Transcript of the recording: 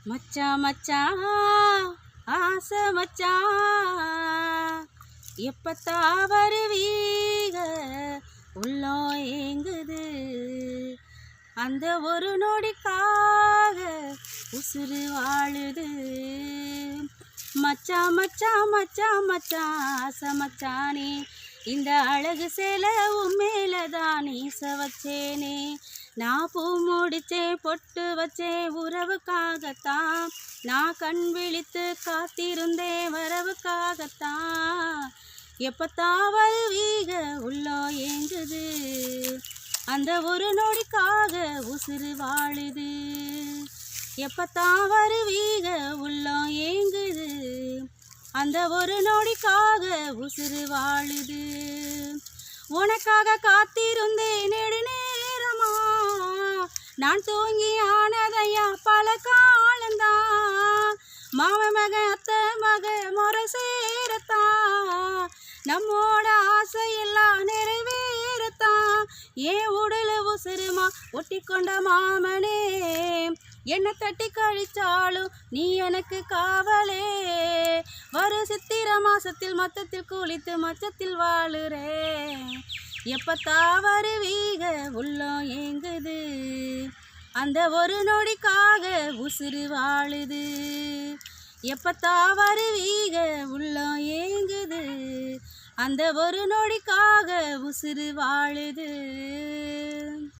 மச்சான் மச்சான் ஆசை மச்சான், எப்பத்தான் வருவீக உள்ளம் ஏங்குது. அந்த ஒரு நொடிக்காக உசுறு வாழுது. மச்சான் மச்சான் மச்சான் மச்சான் ஆசை மச்சானே, இந்த அழகு சேலை உண்மையிலதான் நீச வச்சேனே. நான் பூ முடிச்சேன் பொட்டு வச்சேன் உறவுக்காகத்தான், நான் கண் விழித்து காத்திருந்தேன் வரவுக்காகத்தான். எப்பத்தான் வருவீக உள்ளம் ஏங்குது. அந்த ஒரு நொடிக்காக உசுறு வாழுது. எப்பத்தான் வருவீக உள்ளம் ஏங்குது. அந்த ஒரு நொடிக்காக உசுறு வாழுது. உனக்காக காத்திருந்தேன் நெடுநேரமா, நான் தூங்கி ஆனதையா பல காலந்தான். மாம மக அத்தை மக முறை சேரத்தான், நம்மோட ஆசையெல்லாம் நிறைவேறத்தான். ஏன் உடல உசுருமா ஒட்டி கொண்ட மாமனே, என்ன தட்டி கழிச்சாலும் நீ எனக்கு காவலே. வரு சித்திர மாசத்தில் மொத்தத்தில் குளித்து மச்சத்தில் வாழுறேன். எப்பத்தான் வருவீக உள்ளம் ஏங்குது. அந்த ஒரு நொடிக்காக உசுறு வாழுது. எப்பத்தான் வருவீக உள்ளம் ஏங்குது. அந்த ஒரு நொடிக்காக உசுறு வாழுது.